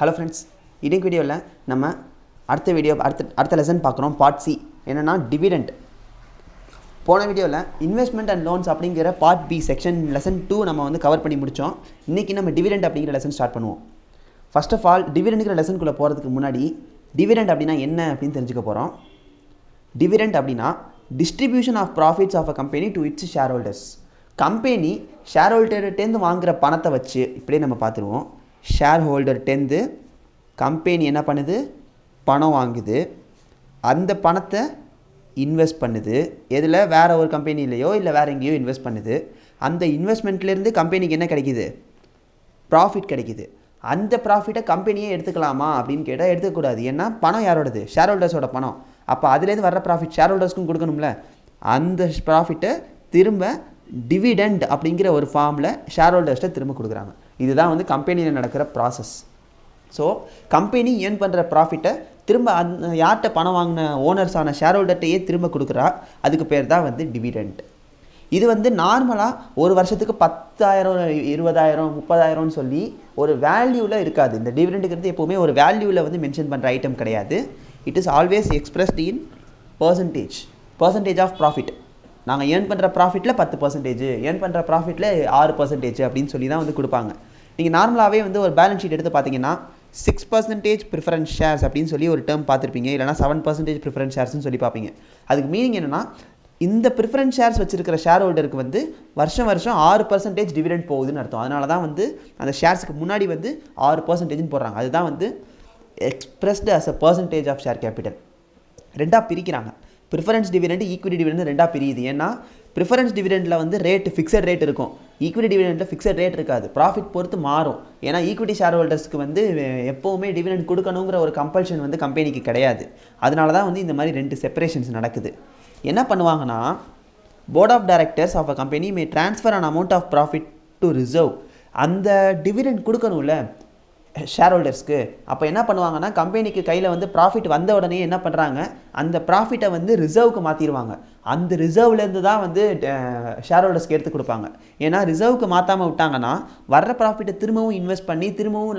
Hello friends, இன்னைக்கு வீடியோல நம்ம அடுத்த லெசன் பார்க்குறோம். பார்ட் சி என்னன்னா டிவிடெண்ட். போன வீடியோல இன்வெஸ்ட்மெண்ட் அண்ட் லோன்ஸ் அப்படிங்கிற பார்ட் பி செக்ஷன் லெசன் 2 நம்ம வந்து கவர் பண்ணி முடிச்சோம். இன்னைக்கு நம்ம டிவிடெண்ட் அப்படிங்கிற லெசன் ஸ்டார்ட் பண்ணுவோம். ஃபர்ஸ்ட் ஆஃப் ஆல் டிவிடெண்ட்ங்கிற லெசனுக்குள்ள போகிறதுக்கு முன்னாடி டிவிடெண்ட் அப்படின்னா என்ன அப்படின்னு தெரிஞ்சுக்க போகிறோம். டிவிடெண்ட் அப்படின்னா distribution of profits of a company to its share holders. Company share ஹோல்டர்கிட்டேருந்து வாங்குகிற பணத்தை வச்சு இப்படியே நம்ம பார்த்துருவோம். ஷேர் ஹோல்டர்கிட்டேருந்து கம்பெனி என்ன பண்ணுது, பணம் வாங்குது, அந்த பணத்தை இன்வெஸ்ட் பண்ணுது. எதில், வேறு ஒரு கம்பெனிலையோ இல்லை வேறு எங்கேயோ இன்வெஸ்ட் பண்ணுது. அந்த இன்வெஸ்ட்மெண்ட்லேருந்து கம்பெனிக்கு என்ன கிடைக்கிது, ப்ராஃபிட் கிடைக்கிது. அந்த ப்ராஃபிட்டை கம்பெனியே எடுத்துக்கலாமா அப்படின்னு கேட்டால் எடுத்துக்கூடாது. ஏன்னா பணம் யாரோடது, ஷேர் ஹோல்டர்ஸோட பணம். அப்போ அதுலேருந்து வர்ற ப்ராஃபிட் ஷேர் ஹோல்டர்ஸ்க்கும் கொடுக்கணும்ல. அந்த ப்ராஃபிட்டை திரும்ப டிவிடெண்ட் அப்படிங்கிற ஒரு ஃபார்மில் ஷேர் ஹோல்டர்ஸ்ட்டை திரும்ப கொடுக்குறாங்க. இதுதான் வந்து கம்பெனியில் நடக்கிற ப்ராசஸ். ஸோ கம்பெனி ஏர்ன் பண்ணுற ப்ராஃபிட்டை திரும்ப யார்கிட்ட பணம் வாங்கின ஓனர்ஸான ஷேர் ஹோல்டர்கிட்டையே திரும்ப கொடுக்குறா. அதுக்கு பேர் தான் வந்து டிவிடெண்ட். இது வந்து நார்மலாக ஒரு வருஷத்துக்கு 10,000, 20,000, 30,000 சொல்லி ஒரு வேல்யூவில் இருக்காது. இந்த டிவிடெண்டுங்கிறது எப்போவுமே ஒரு வேல்யூவில் வந்து மென்ஷன் பண்ணுற ஐட்டம் கிடையாது. It is always expressed in percentage of profit. நாங்கள் ஏர்ன் பண்ணுற ப்ராஃபிட்டில் 10%, ஏர்ன் பண்ணுற ப்ராஃபிட்டில் 6% அப்படின்னு சொல்லி தான் வந்து கொடுப்பாங்க. நீங்கள் நார்மலாகவே வந்து ஒரு பேலன்ஸ் ஷீட் எடுத்து பார்த்தீங்கன்னா 6% ப்ரிஃபரன்ஸ் ஷேர்ஸ் அப்படின்னு சொல்லி ஒரு டேர்ம் பார்த்துருப்பீங்க. இல்லைனா 7% ப்ரிஃபரன்ஸ் ஷேர்ஸ்னு சொல்லி பார்ப்பீங்க. அதுக்கு மீனிங் என்னென்னா, இந்த ப்ரிஃபரன்ஸ் ஷேர்ஸ் வச்சிருக்கிற ஷேர் ஹோல்டருக்கு வந்து வருஷம் 6% டிவிடெண்ட் போகுதுன்னு அர்த்தம். அதனால தான் வந்து அந்த ஷேர்ஸுக்கு முன்னாடி வந்து 6%ன்னு போடுறாங்க. அதுதான் வந்து expressed as a percentage of share capital. ரெண்டாக பிரிக்கிறாங்க. ப்ரிஃபரன்ஸ் டிவிடெண்ட், ஈக்விட்டி டிவிடெண்ட் ரெண்டாக பிரியுது. ஏன்னா ப்ரிஃபரன்ஸ் டிவிடெண்டில் வந்து ஃபிக்ஸட் ரேட் இருக்கும். ஈக்விட்டி டிவிடெண்டில் ஃபிக்ஸட் ரேட் இருக்காது. ப்ராஃபிட் பொறுத்து மாறும். ஏன்னா ஈக்விட்டி ஷேர் ஹோல்டர்ஸ்க்கு வந்து எப்போவுமே டிவிடெண்ட் கொடுக்கணுங்கிற ஒரு கம்பல்ஷன் வந்து கம்பெனிக்கு கிடையாது. அதனால தான் வந்து இந்த மாதிரி 2 செப்பரேஷன்ஸ் நடக்குது. என்ன பண்ணுவாங்கன்னா, board of directors of a company may transfer an amount of profit to reserve. அந்த டிவிடெண்ட் கொடுக்கணும்ல ஷேர் ஹோல்டர்ஸ்க்கு. அப்போ என்ன பண்ணுவாங்கன்னா, கம்பெனிக்கு கையில் வந்து ப்ராஃபிட் வந்த உடனே என்ன பண்ணுறாங்க, அந்த ப்ராஃபிட்டை வந்து ரிசர்வுக்கு மாற்றிடுவாங்க. அந்த ரிசர்வ்லேருந்து தான் வந்து ஷேர் ஹோல்டர்ஸ்க்கு எடுத்து கொடுப்பாங்க. ஏன்னா ரிசர்வுக்கு மாற்றாமல் விட்டாங்கன்னா வர்ற ப்ராஃபிட்டை திரும்பவும் இன்வெஸ்ட் பண்ணி திரும்பவும்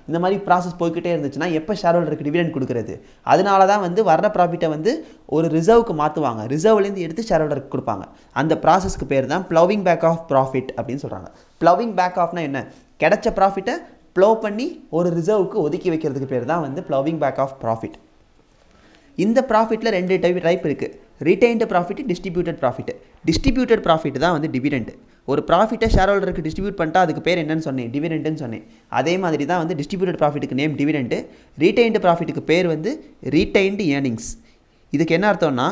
இந்த மாதிரி ப்ராசஸ் போய்கிட்டே இருந்துச்சுன்னா எப்போ ஷேர் ஹோல்டருக்கு டிவிடெண்ட் கொடுக்குறது. அதனால தான் வந்து வர்ற ப்ராஃபிட்டை வந்து ஒரு ரிசர்வுக்கு மாற்றுவாங்க. ரிசர்வ்லேருந்து எடுத்து ஷேர் ஹோல்டருக்கு கொடுப்பாங்க. அந்த ப்ராசஸ்க்கு பேர் தான் ப்ளவிங் பேக் ஆஃப் ப்ராஃபிட் அப்படின்னு சொல்கிறாங்க. ப்ளவிங் பேக் ஆஃப்னா என்ன, கிடைச்ச ப்ராஃபிட்டை ப்ளோ பண்ணி ஒரு ரிசர்வுக்கு ஒதுக்கி வைக்கிறதுக்கு பேர் தான் வந்து ப்ளவிங் பேக் ஆஃப் ப்ராஃபிட். இந்த ப்ராஃபிட்டில் 2 டைப் இருக்குது. Retained profit, distributed profit. Distributed profit தான் வந்து டிவிடெண்ட். ஒரு ப்ராஃபிட்டை ஷேர் ஹோல்டருக்கு டிஸ்ட்ரிபியூட் பண்ணிட்டா அதுக்கு பேர் என்னன்னு சொன்னேன், டிவிடெண்ட்னு சொன்னேன். அதே மாதிரி தான் வந்து டிஸ்ட்ரிபியூட்டட் ப்ராஃபிட்டுக்கு நேம் டிவிடெண்ட். ரிட்டைன்டு ப்ராஃபிட்டுக்கு பேர் வந்து ரிட்டைன்டு ஏர்னிங்ஸ். இதுக்கு என்ன அர்த்தம்னா,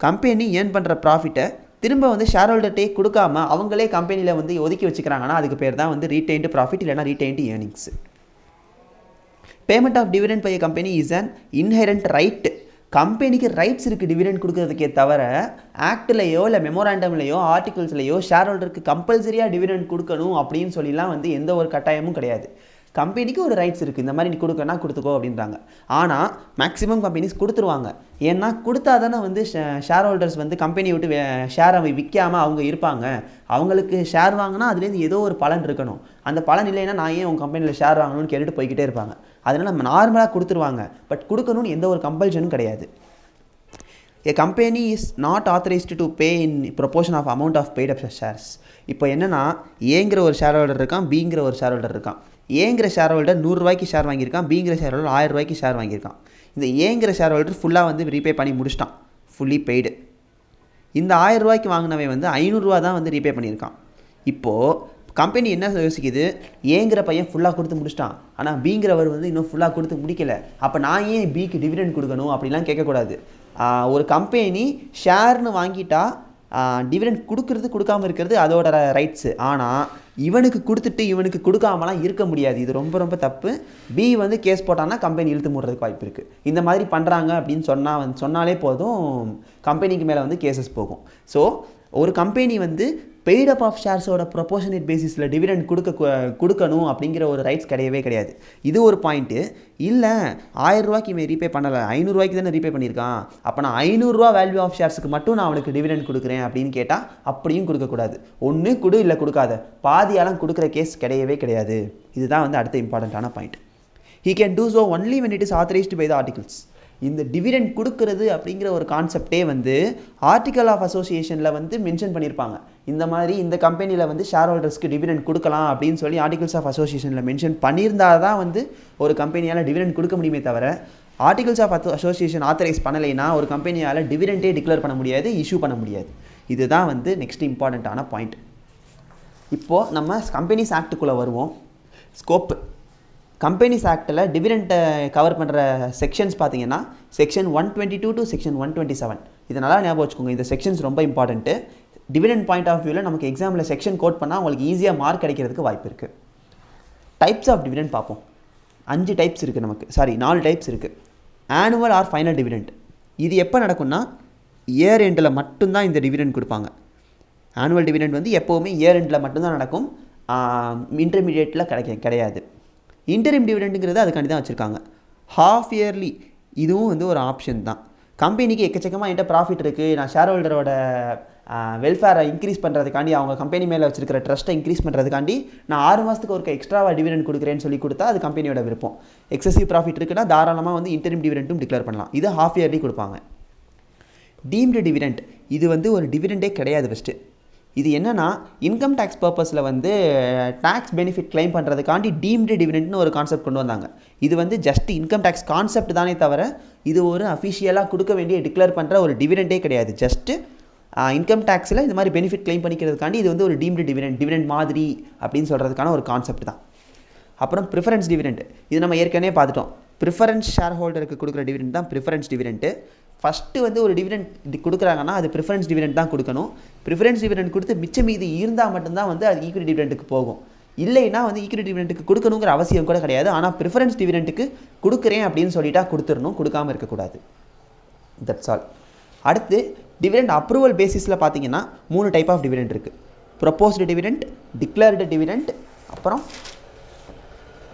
கம்பெனி ஏர்ன் பண்ணுற ப்ராஃபிட்டை திரும்ப வந்து ஷேர் ஹோல்டர்ட்டே கொடுக்காம அவங்களே கம்பெனியில் வந்து ஒதுக்கி வச்சுக்கிறாங்கன்னா அதுக்கு பேர் தான் வந்து ரீடைன்டு ப்ராஃபிட் இல்லைனா retained earnings. Payment of dividend by company is an inherent right. கம்பெனிக்கு ரைட்ஸ் இருக்குது டிவிடெண்ட் கொடுக்கறதுக்கே தவிர ஆக்ட்லேயோ இல்லை மெமோராண்டம்லையோ ஆர்டிகல்ஸ்லையோ ஷேர் ஹோல்டருக்கு கம்பல்சரியாக டிவிடெண்ட் கொடுக்கணும் அப்படின்னு சொல்லிலாம் வந்து எந்த ஒரு கட்டாயமும் கிடையாது. கம்பெனிக்கு ஒரு ரைட்ஸ் இருக்குது, இந்த மாதிரி நீ கொடுக்கனா கொடுத்துக்கோ அப்படின்றாங்க. ஆனால் மேக்ஸிமம் கம்பெனிஸ் கொடுத்துருவாங்க. ஏன்னா கொடுத்தா தானே வந்து ஷேர் ஹோல்டர்ஸ் வந்து கம்பெனியை விட்டு ஷேரை விற்காமல் அவங்க இருப்பாங்க. அவங்களுக்கு ஷேர் வாங்கினா அதுலேருந்து ஏதோ ஒரு பலன் இருக்கணும். அந்த பலன் இல்லைன்னா நான் ஏன் உங்கள் கம்பெனியில் ஷேர் வாங்கணும்னு கேட்டுட்டு போய்கிட்டே இருப்பாங்க. அதனால் நம்ம நார்மலாக கொடுத்துருவாங்க. பட் கொடுக்கணும்னு எந்த ஒரு கம்பல்ஷனும் கிடையாது. A company is not authorized to pay in proportion of amount of paid up shares. இப்போ என்னன்னா, ஏங்கிற ஒரு ஷேர் ஹோல்டர் இருக்கான், பிங்கிற ஒரு ஷேர் ஹோல்டர் இருக்கான். ஏங்கிற ஷேர் ஹோல்டர் 100 ரூபாய்க்கு ஷேர் வாங்கியிருக்கான், பிங்கிற ஷேர் ஹோல்டர் 1000 ரூபாய்க்கு ஷேர் வாங்கியிருக்கான். இந்த ஏங்கிற ஷேர் ஹோல்டர் ஃபுல்லாக வந்து ரீபே பண்ணி முடிச்சிட்டான், ஃபுல்லி பெய்டு. இந்த 1000 ரூபாய்க்கு வாங்கினவன் வந்து 500 ரூபா தான் வந்து ரீபே பண்ணியிருக்கான். இப்போது கம்பெனி என்ன யோசிக்குது, ஏங்கிற பையன் ஃபுல்லாக கொடுத்து முடிச்சிட்டான், ஆனால் பிங்கிறவர் வந்து இன்னும் ஃபுல்லாக கொடுத்து முடிக்கல. அப்போ நான் ஏன் பிக்கு டிவிடெண்ட் கொடுக்கணும் அப்படிலாம் கேட்கக்கூடாது. ஒரு கம்பெனி ஷேர்னு வாங்கிட்டா டிவிடெண்ட் கொடுக்கறது கொடுக்காமல் இருக்கிறது அதோட ரைட்ஸு. ஆனால் இவனுக்கு கொடுத்துட்டு இவனுக்கு கொடுக்காமலாம் இருக்க முடியாது. இது ரொம்ப ரொம்ப தப்பு. பி வந்து கேஸ் போட்டான்னா கம்பெனி இழுத்து மூடுறதுக்கு வாய்ப்பு இருக்குது. இந்த மாதிரி பண்ணுறாங்க அப்படின்னு சொன்னாலே போதும், கம்பெனிக்கு மேலே வந்து கேசஸ் போகும். ஸோ ஒரு கம்பெனி வந்து பெய்ட் அப் ஆஃப் ஷேர்ஸோட ப்ரொபோஷனேட் பேசிஸில் டிவிடெண்ட் கொடுக்கணும் அப்படிங்கிற ஒரு ரைட்ஸ் கிடையாது. இது ஒரு பாயிண்ட்டு. இல்லை 1000 ரூபாய்க்கு இவன் ரீபே பண்ணலை, 500 ரூபாய்க்கு தானே ரீபே பண்ணியிருக்கான், அப்போ நான் 500 ரூபா வேல்யூ ஆஃப் ஷேர்ஸுக்கு மட்டும் நான் அவனுக்கு டிவிடெண்ட் கொடுக்குறேன் அப்படின்னு கேட்டால் அப்படியும் கொடுக்கக்கூடாது. ஒன்று கொடு இல்லை கொடுக்காத, பாதியாலாம் கொடுக்குற கேஸ் கிடையவே கிடையாது. இதுதான் வந்து அடுத்த இம்பார்ட்டண்ட்டான point. he can do so only when it is authorized by the articles. இந்த டிவிடெண்ட் கொடுக்கறது அப்படிங்கிற ஒரு கான்செப்டே வந்து ஆர்டிகல் ஆஃப் அசோசியேஷனில் வந்து மென்ஷன் பண்ணியிருப்பாங்க. இந்த மாதிரி இந்த கம்பெனியில் வந்து ஷேர் ஹோல்டர்ஸ்க்கு டிவிடெண்ட் கொடுக்கலாம் அப்படின்னு சொல்லி ஆர்டிகல்ஸ் ஆஃப் அசோசியேஷனில் மென்ஷன் பண்ணியிருந்தால் தான் வந்து ஒரு கம்பெனியால் டிவிடெண்ட் கொடுக்க முடியுமே தவிர ஆர்டிகல்ஸ் ஆஃப் அசோசியேஷன் ஆத்தரைஸ் பண்ணலைன்னா ஒரு கம்பெனியால் டிவிடெண்டே டிக்ளேர் பண்ண முடியாது, இஷ்யூ பண்ண முடியாது. இதுதான் வந்து நெக்ஸ்ட் இம்பார்ட்டண்ட்டான பாயிண்ட். இப்போது நம்ம கம்பெனிஸ் ஆக்டுக்குள்ளே வருவோம். ஸ்கோப்பு கம்பெனிஸ் ஆக்டில் டிவிடெண்ட்டை கவர் பண்ணுற செக்ஷன்ஸ் பார்த்தீங்கன்னா செக்ஷன் 122 டு செக்ஷன் 127. இதை நல்லா ஞாபகம் வச்சுக்கோங்க. இந்த செக்ஷன்ஸ் ரொம்ப இம்பார்ட்டன்ட்டு. டிவிடெண்ட் பாயிண்ட் ஆஃப் வியூவில் நமக்கு எக்ஸாமில் செக்ஷன் கோட் பண்ணால் உங்களுக்கு ஈஸியாக மார்க் கிடைக்கிறதுக்கு வாய்ப்பு இருக்குது. டைப்ஸ் ஆஃப் டிவிடெண்ட் பார்ப்போம். 5 டைப்ஸ் இருக்குது நமக்கு, 4 டைப்ஸ் இருக்குது. Annual or final dividend. இது எப்போ நடக்கும்னா இயர் எண்டில் மட்டும்தான் இந்த டிவிடெண்ட் கொடுப்பாங்க. ஆனுவல் டிவிடெண்ட் வந்து எப்போவுமே இயர் எண்டில் மட்டும்தான் நடக்கும், இன்டர்மீடியேட்டில் கிடையாது. இன்டரிம் டிவிடெண்டுங்கிறது அதுக்காண்டி தான் வச்சுருக்காங்க. ஹாஃப் இயர்லி இதுவும் வந்து ஒரு ஆப்ஷன் தான். கம்பெனிக்கு எக்கச்சக்கமாக என்கிட்ட ப்ராஃபிட் இருக்குது, நான் ஷேர் ஹோல்டரோட வெல்ஃபேரை இன்க்ரீஸ் பண்ணுறதுக்காண்டி, அவங்க கம்பெனி மேலே வச்சுருக்கிற ட்ரஸ்ட்டை இன்க்ரீஸ் பண்ணுறதுக்காண்டி நான் 6 மாதத்துக்கு ஒரு எக்ஸ்ட்ராவாக டிவிடெண்ட் கொடுக்குறேன்னு சொல்லி கொடுத்தா அது கம்பெனியோட விருப்பம். எக்ஸசிவ் ப்ராஃபிட் இருக்குன்னா தாராளமாக வந்து இன்டரிம் டிவிடெண்ட்டும் டிக்ளேர் பண்ணலாம். இது ஹாஃப் இயர்லி கொடுப்பாங்க. டீம்டு டிவிடெண்ட் இது வந்து ஒரு டிவிடெண்டே கிடையாது. ஃபஸ்ட்டு இது என்னென்னா இன்கம் டேக்ஸ் பர்பஸில் வந்து டேக்ஸ் பெனிஃபிட் கிளைம் பண்ணுறதுக்காண்டி டீம்டு டிவிடெண்ட்னு ஒரு கான்செப்ட் கொண்டு வந்தாங்க. இது வந்து ஜஸ்ட் இன்கம் டேக்ஸ் கான்செப்ட் தானே தவிர இது ஒரு அஃபிஷியலாக கொடுக்க வேண்டிய டிக்ளேர் பண்ணுற ஒரு டிவிடெண்டே கிடையாது. ஜஸ்ட்டு இன்கம் டேக்ஸில் இந்த மாதிரி பெனிஃபிட் கிளைம் பண்ணிக்கிறதுக்காண்டி இது வந்து ஒரு டீம்டு டிவிடெண்ட் மாதிரி அப்படின்னு சொல்கிறதுக்கான ஒரு கான்செப்ட் தான். அப்புறம் ப்ரிஃபரன்ஸ் டிவிடெண்ட் இது நம்ம ஏற்கனவே பார்த்துட்டோம். ப்ரிஃபரன்ஸ் ஷேர் ஹோல்டருக்கு கொடுக்குற டிவிடெண்ட் தான் ப்ரிஃபரன்ஸ் டிவிடெண்ட்டு. ஃபஸ்ட்டு வந்து ஒரு டிவிடெண்ட் கொடுக்குறாங்கன்னா அது ப்ரிஃபரன்ஸ் டிவிடெண்ட் தான் கொடுக்கணும். ப்ரிஃபரன்ஸ் டிவிடெண்ட் கொடுத்து மிச்சம் மீதி இருந்தால் மட்டும்தான் வந்து அது ஈக்விட்டி டிவிடெண்ட்டுக்கு போகும். இல்லைன்னா வந்து ஈக்விட்டி டிவிடெண்ட்டுக்கு கொடுக்கணுங்கிற அவசியம் கூட கிடையாது. ஆனால் ப்ரிஃபரன்ஸ் டிவிடெண்ட்டுக்கு கொடுக்குறேன் அப்படின்னு சொல்லிட்டா கொடுத்துடணும், கொடுக்காமல் இருக்கக்கூடாது. That's all. அடுத்து டிவிடெண்ட் அப்ரூவல் பேசிஸில் பார்த்தீங்கன்னா 3 டைப் ஆஃப் டிவிடெண்ட் இருக்குது. ப்ரொப்போஸ்டு டிவிடெண்ட், டிக்ளேர்டு டிவிடெண்ட், அப்புறம்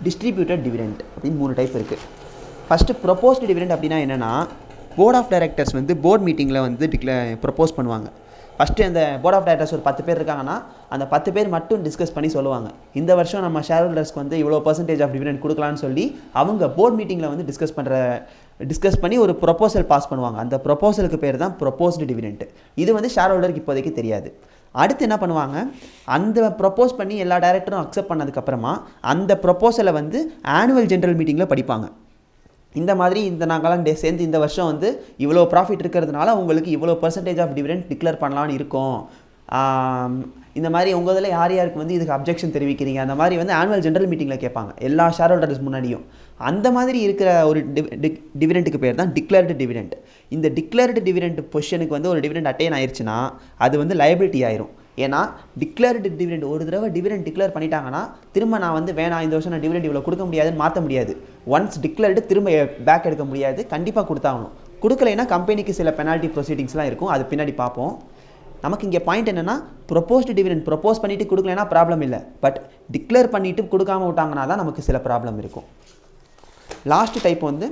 டிஸ்ட்ரிபியூட்டட் டிவிடெண்ட் அப்படின்னு 3 டைப் இருக்குது. ஃபஸ்ட்டு ப்ரொப்போஸ்டு டிவிடெண்ட் அப்படின்னா என்னென்னா போர்ட் ஆஃப் டைரக்டர்ஸ் வந்து போர்ட் மீட்டிங்கில் வந்து ப்ரொப்போஸ் பண்ணுவாங்க. ஃபஸ்ட்டு அந்த போர்ட் ஆஃப் டைரக்டர்ஸ் ஒரு 10 பேர் இருக்காங்கன்னா அந்த 10 பேர் மட்டும் டிஸ்கஸ் பண்ணி சொல்லுவாங்க. இந்த வருஷம் நம்ம ஷேர் ஹோல்டர்ஸ்க்கு வந்து இவ்வளோ பர்சன்டேஜ் ஆஃப் டிவிடெண்ட் கொடுக்கலான்னு சொல்லி அவங்க போர்ட் மீட்டிங்கில் வந்து டிஸ்கஸ் பண்ணி ஒரு ப்ரொப்போசல் பாஸ் பண்ணுவாங்க. அந்த ப்ரொப்போசலுக்கு பேர் தான் ப்ரொப்போஸ்டு டிவிடெண்ட். இது வந்து ஷேர் ஹோல்டருக்கு இப்போதைக்கு தெரியாது. அடுத்து என்ன பண்ணுவாங்க, அந்த ப்ரொப்போஸ் பண்ணி எல்லா டைரக்டரும் அக்செப்ட் பண்ணதுக்கப்புறமா அந்த ப்ரொப்போசலை வந்து ஆனுவல் ஜென்ரல் மீட்டிங்கில் படிப்பாங்க. இந்த மாதிரி நாங்களாம் சேர்ந்து இந்த வருஷம் வந்து இவ்வளோ ப்ராஃபிட் இருக்கிறதுனால உங்களுக்கு இவ்வளோ பர்சன்டேஜ் ஆஃப் டிவிடெண்ட் டிக்ளேர் பண்ணலான்னு இருக்கோம். இந்த மாதிரி உங்கள் இதில் யாருக்கு வந்து இதுக்கு அப்ஜெக்ஷன் தெரிவிக்கிறீங்க, அந்த மாதிரி வந்து ஆனுவல் ஜென்ரல் மீட்டிங்கில் கேட்பாங்க எல்லா ஷேர் ஹோல்டர்ஸ் முன்னாடியும். அந்த மாதிரி இருக்கிற ஒரு டிவிடெண்ட்டுக்கு பேர் தான் டிக்ளேர்டு டிவிடெண்ட். இந்த டிக்ளேர்டு டிவிடெண்ட் பொசிஷனுக்கு வந்து ஒரு டிவிடெண்ட் அட்டைன் ஆயிடுச்சுன்னா அது வந்து லைபிலிட்டி ஆயிரும். ஏன்னா டிக்ளேர்டு டிவிடெண்ட் ஒரு தடவை டிவிடெண்ட் டிக்ளேர் பண்ணிட்டாங்கன்னா திரும்ப நான் வந்து வேணாம் இந்த வருஷம் நான் டிவிடெண்ட் இவ்வளோ கொடுக்க முடியாதுன்னு மாற்ற முடியாது. ஒன்ஸ் டிக்ளேர்டு திரும்ப பேக் எடுக்க முடியாது, கண்டிப்பாக கொடுத்தாகணும். கொடுக்கலைன்னா கம்பெனிக்கு சில பெனால்ட்டி ப்ரொசீடிங்ஸ்லாம் இருக்கும், அது பின்னாடி பார்ப்போம். நமக்கு இங்கே பாயிண்ட் என்னென்னா ப்ரொப்போஸ்டு டிவிடெண்ட் ப்ரொப்போஸ் பண்ணிவிட்டு கொடுக்கலைன்னா ப்ராப்ளம் இல்லை, பட் டிக்ளேர் பண்ணிவிட்டு கொடுக்காம விட்டாங்கன்னா தான் நமக்கு சில ப்ராப்ளம் இருக்கும். லாஸ்ட் டைப் வந்து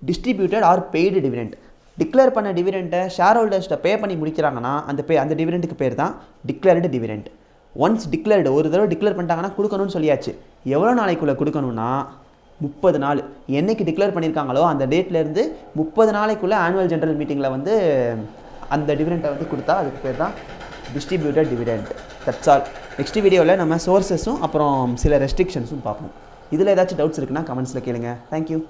distributed or paid dividend. Declare பண்ண டிவிடெண்ட்டை ஷேர் ஹோல்டர்ஸ்ட்டை பே பண்ணி முடிக்கிறாங்கன்னா அந்த டிவிடெண்ட்டுக்கு பேர் தான் டிக்ளேர்டு டிவிடெண்ட். ஒன்ஸ் டிக்ளேர்டு ஒரு தடவை டிக்ளேர் பண்ணிட்டாங்கன்னா கொடுக்கணும்னு சொல்லியாச்சு. எவ்வளோ நாளைக்குள்ளே கொடுக்கணும்னா 30 நாள். என்றைக்கு டிக்ளேர் பண்ணியிருக்காங்களோ அந்த டேட்லேருந்து 30 நாளைக்குள்ளே ஆனுவல் ஜென்ரல் மீட்டிங்கில் வந்து அந்த டிவிடெண்ட்டை வந்து கொடுத்தா அதுக்கு பேர் தான் distributed dividend. That's all. Next வீடியோவில் நம்ம சோர்ஸஸும் அப்புறம் சில ரெஸ்ட்ரிக்ஷன்ஸும் பார்ப்போம். இதில் ஏதாச்சும் டவுட்ஸ் இருக்குன்னா கமெண்ட்ஸில் கேளுங்க. தேங்க்யூ.